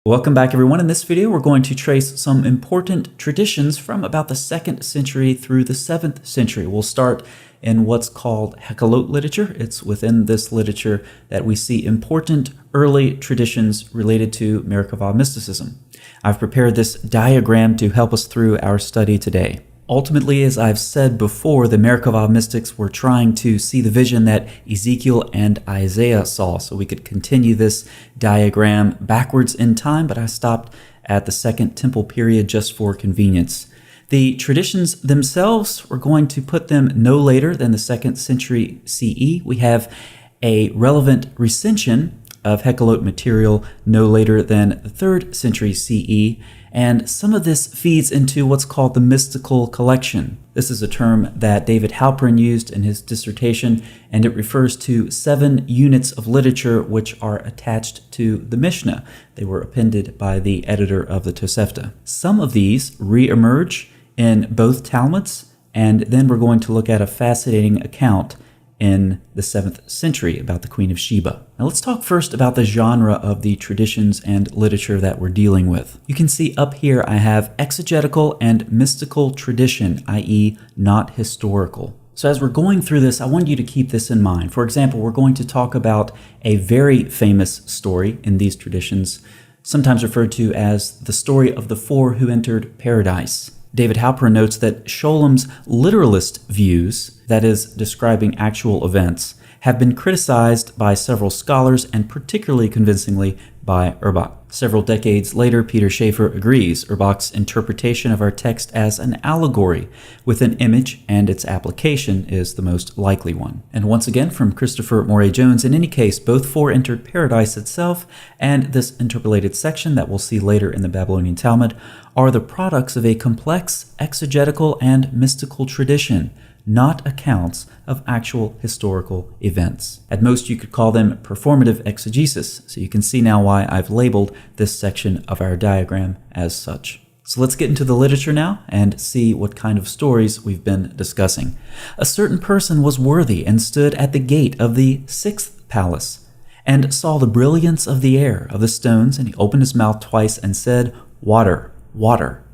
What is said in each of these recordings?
Welcome back, everyone. In this video, we're going to trace some important traditions from about the 2nd century through the 7th century. We'll start in what's called Hekkelot literature. It's within this literature that we see important early traditions related to Merkava mysticism. I've prepared this diagram to help us through our study today. Ultimately, as I've said before, the Merkava mystics were trying to see the vision that Ezekiel and Isaiah saw. So we could continue this diagram backwards in time, but I stopped at the Second Temple period just for convenience. The traditions themselves, we're going to put them no later than the 2nd century CE. We have a relevant recension of Hekkelot material no later than the 3rd century CE, and some of this feeds into what's called the mystical collection. This is a term that David Halperin used in his dissertation, and it refers to 7 units of literature which are attached to the Mishnah. They were appended by the editor of the Tosefta. Some of these re-emerge in both Talmuds, and then we're going to look at a fascinating account in the 7th century about the Queen of Sheba. Now let's talk first about the genre of the traditions and literature that we're dealing with. You can see up here I have exegetical and mystical tradition, i.e. not historical. So as we're going through this, I want you to keep this in mind. For example, we're going to talk about a very famous story in these traditions, sometimes referred to as the story of the 4 who entered paradise. David Halperin notes that Schollem's literalist views, that is, describing actual events, have been criticized by several scholars and particularly convincingly by Urbach. Several decades later, Peter Schaeffer agrees Urbach's interpretation of our text as an allegory with an image and its application is the most likely one. And once again, from Christopher Moray-Jones, in any case, both 4 entered paradise itself and this interpolated section that we'll see later in the Babylonian Talmud are the products of a complex exegetical and mystical tradition, not accounts of actual historical events. At most, you could call them performative exegesis, so you can see now why I've labeled this section of our diagram as such. So let's get into the literature now and see what kind of stories we've been discussing. A certain person was worthy and stood at the gate of the 6th palace and saw the brilliance of the air, of the stones, and he opened his mouth twice and said, "Water, water."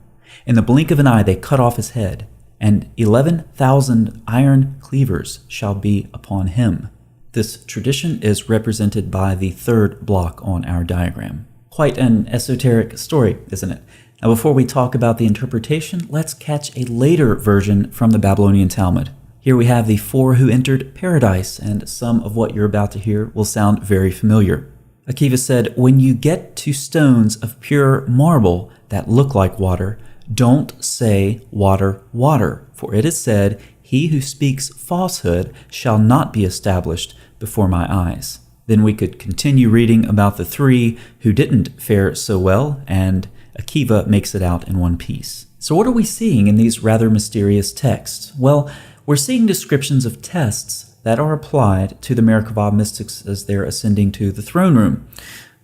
In the blink of an eye, they cut off his head, and 11,000 iron cleavers shall be upon him. This tradition is represented by the 3rd block on our diagram. Quite an esoteric story, isn't it? Now, before we talk about the interpretation, let's catch a later version from the Babylonian Talmud. Here we have the 4 who entered paradise, and some of what you're about to hear will sound very familiar. Akiva said, "When you get to stones of pure marble that look like water, don't say water, water, for it is said, he who speaks falsehood shall not be established before my eyes." Then we could continue reading about the 3 who didn't fare so well, and Akiva makes it out in one piece. So what are we seeing in these rather mysterious texts? Well, we're seeing descriptions of tests that are applied to the Merkava mystics as they're ascending to the throne room.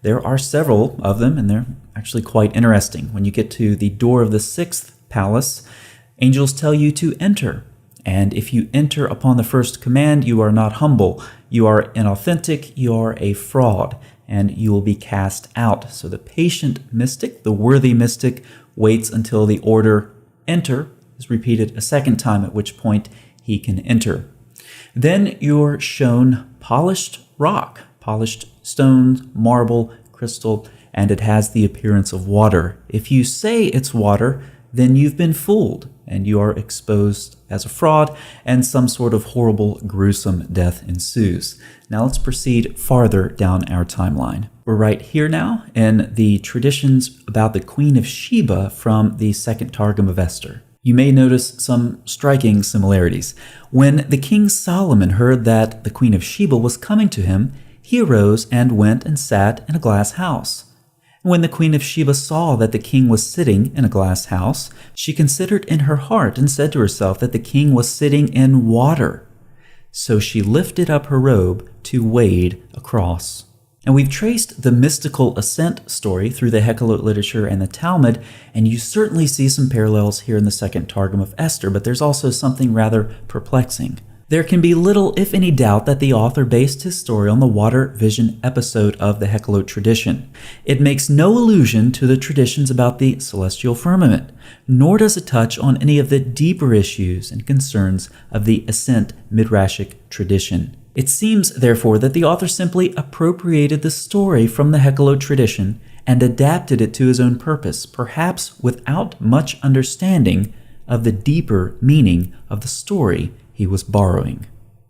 There are several of them, and they're actually quite interesting. When you get to the door of the 6th palace, angels tell you to enter. And if you enter upon the first command, you are not humble, you are inauthentic, you are a fraud, and you will be cast out. So the patient mystic, the worthy mystic, waits until the order enter is repeated a 2nd time, at which point he can enter. Then you're shown polished rock, polished stones, marble, crystal, and it has the appearance of water. If you say it's water, then you've been fooled, and you are exposed as a fraud, and some sort of horrible, gruesome death ensues. Now let's proceed farther down our timeline. We're right here now in the traditions about the Queen of Sheba from the 2nd Targum of Esther. You may notice some striking similarities. When the king Solomon heard that the Queen of Sheba was coming to him, he arose and went and sat in a glass house. When the Queen of Sheba saw that the king was sitting in a glass house, she considered in her heart and said to herself that the king was sitting in water. So she lifted up her robe to wade across. And we've traced the mystical ascent story through the Hekkelot literature and the Talmud, and you certainly see some parallels here in the 2nd Targum of Esther, but there's also something rather perplexing. There can be little, if any, doubt that the author based his story on the water vision episode of the Hekalot tradition. It makes no allusion to the traditions about the celestial firmament, nor does it touch on any of the deeper issues and concerns of the Ascent Midrashic tradition. It seems, therefore, that the author simply appropriated the story from the Hekalot tradition and adapted it to his own purpose, perhaps without much understanding of the deeper meaning of the story he was borrowing.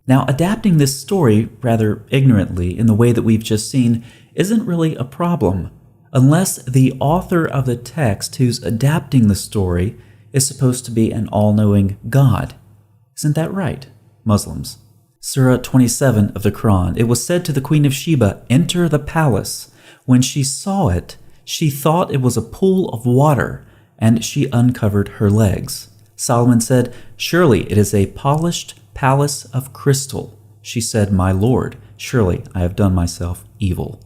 Now, adapting this story rather ignorantly in the way that we've just seen isn't really a problem, unless the author of the text who's adapting the story is supposed to be an all-knowing God. Isn't that right, Muslims? Surah 27 of the Quran, it was said to the Queen of Sheba, "Enter the palace. When she saw it, she thought it was a pool of water, and she uncovered her legs. Solomon said, 'Surely it is a polished palace of crystal.' She said, 'My Lord, surely I have done myself evil.'"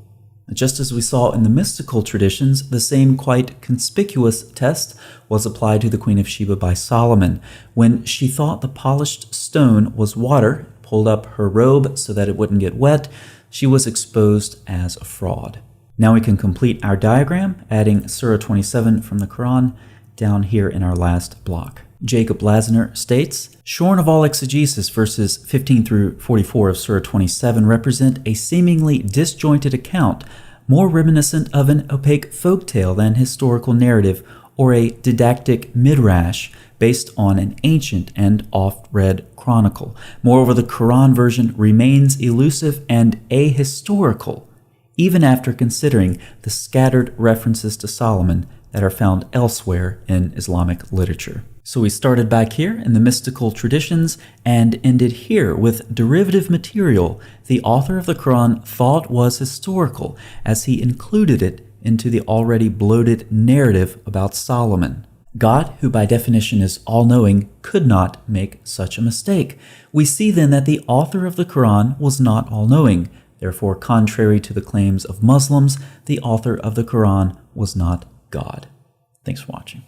Just as we saw in the mystical traditions, the same quite conspicuous test was applied to the Queen of Sheba by Solomon. When she thought the polished stone was water, pulled up her robe so that it wouldn't get wet, she was exposed as a fraud. Now we can complete our diagram, adding Surah 27 from the Quran down here in our last block. Jacob Lasner states, "Shorn of all exegesis, verses 15 through 44 of Surah 27 represent a seemingly disjointed account, more reminiscent of an opaque folktale than historical narrative or a didactic midrash based on an ancient and oft-read chronicle. Moreover, the Quran version remains elusive and ahistorical, even after considering the scattered references to Solomon that are found elsewhere in Islamic literature." So we started back here in the mystical traditions and ended here with derivative material the author of the Quran thought was historical, as he included it into the already bloated narrative about Solomon. God, who by definition is all-knowing, could not make such a mistake. We see then that the author of the Quran was not all-knowing. Therefore, contrary to the claims of Muslims, the author of the Quran was not God. Thanks for watching.